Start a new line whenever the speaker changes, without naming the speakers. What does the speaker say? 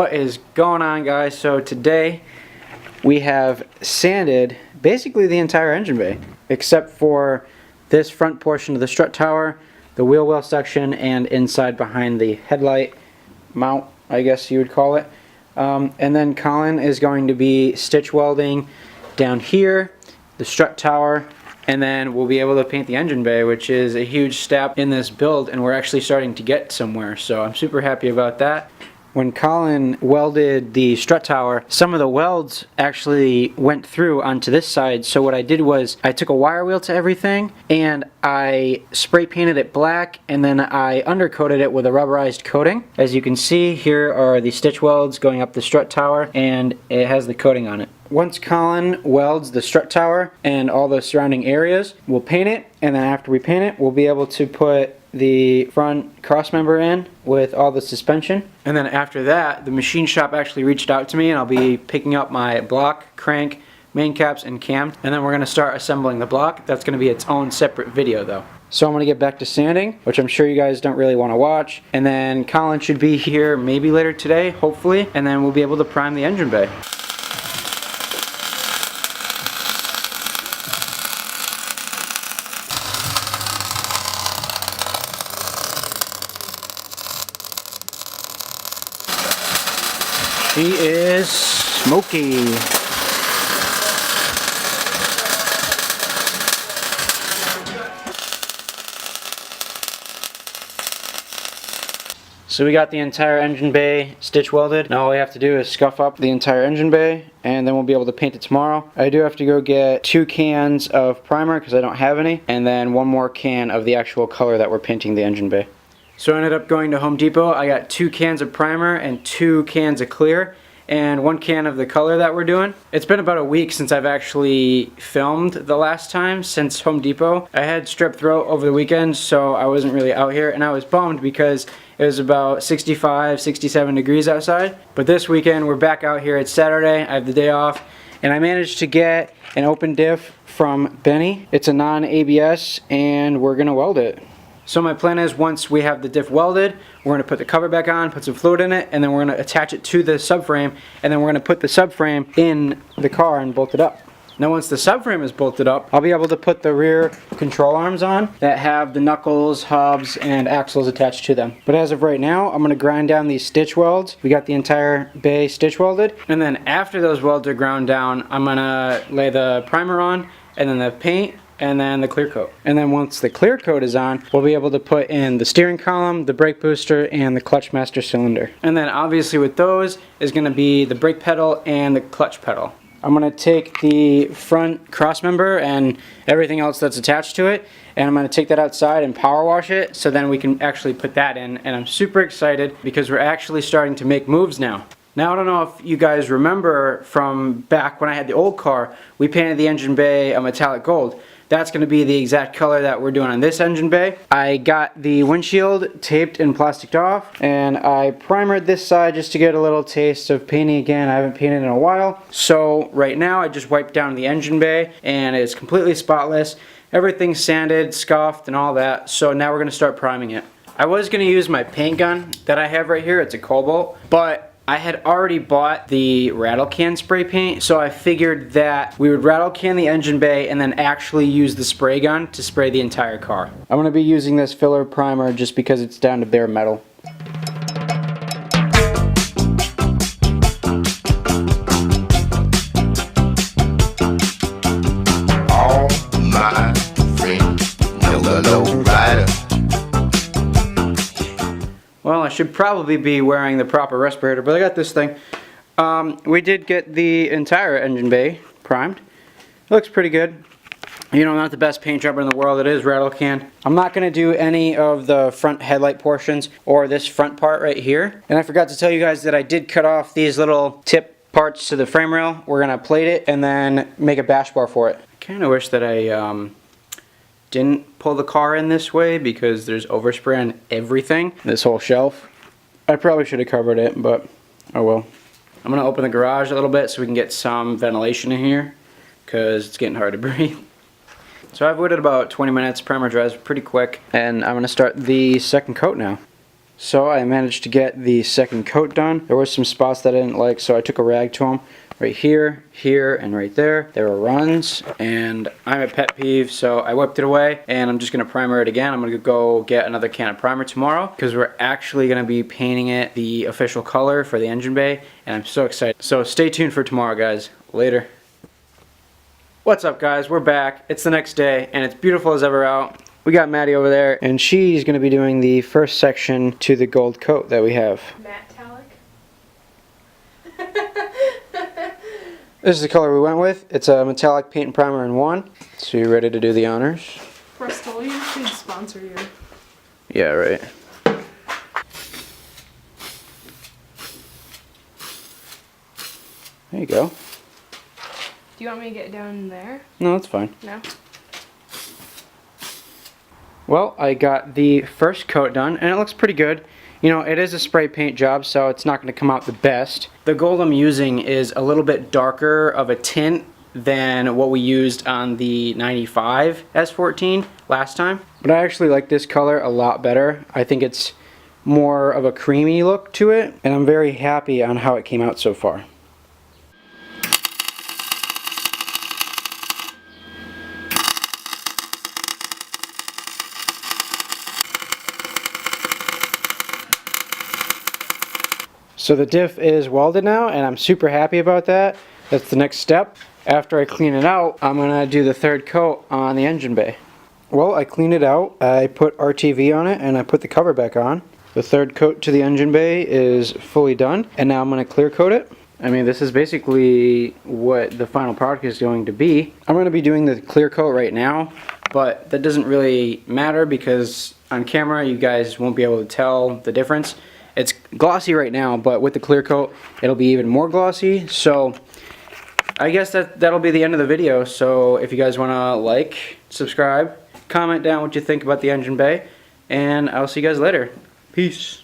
What is going on, guys? So today we have sanded basically the entire engine bay except for this front portion of the strut tower, the wheel well section, and inside behind the headlight mount, I guess you would call it. And then Colin is going to be stitch welding down here, the strut tower, and then we'll be able to paint the engine bay, which is a huge step in this build, and we're actually starting to get somewhere, so I'm super happy about that. When Colin welded the strut tower, some of the welds actually went through onto this side, so what I did was I took a wire wheel to everything and I spray painted it black, and then I undercoated it with a rubberized coating. As you can see, here are the stitch welds going up the strut tower, and it has the coating on it. Once Colin welds the strut tower and all the surrounding areas, we'll paint it, and then after we paint it, we'll be able to put the front cross member in with all the suspension. And then after that, the machine shop actually reached out to me, and I'll be picking up my block, crank, main caps, and cam, and then we're going to start assembling the block. That's going to be its own separate video though. So I'm going to get back to sanding, which I'm sure you guys don't really want to watch, and then Colin should be here maybe later today, hopefully, and then we'll be able to prime the engine bay. He is smoky. So we got the entire engine bay stitch welded. Now all we have to do is scuff up the entire engine bay, and then we'll be able to paint it tomorrow. I do have to go get 2 cans of primer because I don't have any, and then 1 more can of the actual color that we're painting the engine bay. So I ended up going to Home Depot. I got 2 cans of primer and 2 cans of clear and 1 can of the color that we're doing. It's been about a week since I've actually filmed the last time since Home Depot. I had strep throat over the weekend, so I wasn't really out here, and I was bummed because it was about 65, 67 degrees outside. But this weekend we're back out here. It's Saturday, I have the day off, and I managed to get an open diff from Benny. It's a non-ABS, and we're gonna weld it. So my plan is, once we have the diff welded, we're going to put the cover back on, put some fluid in it, and then we're going to attach it to the subframe, and then we're going to put the subframe in the car and bolt it up. Now once the subframe is bolted up, I'll be able to put the rear control arms on that have the knuckles, hubs, and axles attached to them. But as of right now, I'm going to grind down these stitch welds. We got the entire bay stitch welded, and then after those welds are ground down, I'm going to lay the primer on, and then the paint, and then the clear coat. And then once the clear coat is on, we'll be able to put in the steering column, the brake booster, and the clutch master cylinder. And then obviously with those is going to be the brake pedal and the clutch pedal. I'm going to take the front cross member and everything else that's attached to it, and I'm going to take that outside and power wash it, so then we can actually put that in. And I'm super excited because we're actually starting to make moves now. Now, I don't know if you guys remember from back when I had the old car, we painted the engine bay a metallic gold. That's going to be the exact color that we're doing on this engine bay. I got the windshield taped and plasticed off, and I primered this side just to get a little taste of painting again. I haven't painted in a while. So right now I just wiped down the engine bay, and it's completely spotless. Everything's sanded, scuffed, and all that. So now we're going to start priming it. I was going to use my paint gun that I have right here. It's a Cobalt, but I had already bought the rattle can spray paint, so I figured that we would rattle can the engine bay and then actually use the spray gun to spray the entire car. I'm going to be using this filler primer just because it's down to bare metal.
All my friends know the low rider.
Well, I should probably be wearing the proper respirator, but I got this thing. We did get the entire engine bay primed. It looks pretty good. You know, not the best paint job in the world. It is rattle can. I'm not going to do any of the front headlight portions or this front part right here. And I forgot to tell you guys that I did cut off these little tip parts to the frame rail. We're going to plate it and then make a bash bar for it. I kind of wish that I didn't pull the car in this way because there's overspray on everything. This whole shelf. I probably should have covered it, but oh well. I'm going to open the garage a little bit so we can get some ventilation in here because it's getting hard to breathe. So I've waited about 20 minutes. Primer dries pretty quick, and I'm going to start the second coat now. So I managed to get the second coat done. There were some spots that I didn't like, so I took a rag to them. Right here, here, and right there. There were runs, and I'm a pet peeve, so I wiped it away, and I'm just gonna primer it again. I'm gonna go get another can of primer tomorrow, because we're actually gonna be painting it the official color for the engine bay, and I'm so excited. So stay tuned for tomorrow, guys. Later. What's up, guys? We're back. It's the next day, and it's beautiful as ever out. We got Maddie over there, and she's gonna be doing the first section to the gold coat that we have.
Metallic.
This is the color we went with. It's a metallic paint and primer in one. So you ready to do the honors?
Rust-Oleum should sponsor you.
Yeah, right. There you go.
Do you want me to get down there?
No, that's fine.
No?
Well, I got the first coat done, and it looks pretty good. You know, it is a spray paint job, so it's not going to come out the best. The gold I'm using is a little bit darker of a tint than what we used on the 95 S14 last time. But I actually like this color a lot better. I think it's more of a creamy look to it, and I'm very happy on how it came out so far. So the diff is welded now, and I'm super happy about that. That's the next step. After I clean it out, I'm gonna do the third coat on the engine bay. Well, I cleaned it out, I put RTV on it, and I put the cover back on. The third coat to the engine bay is fully done, and now I'm gonna clear coat it. I mean, this is basically what the final product is going to be. I'm gonna be doing the clear coat right now, but that doesn't really matter because on camera you guys won't be able to tell the difference. It's glossy right now, but with the clear coat, it'll be even more glossy. So I guess that'll be the end of the video. So if you guys want to like, subscribe, comment down what you think about the engine bay, and I'll see you guys later. Peace.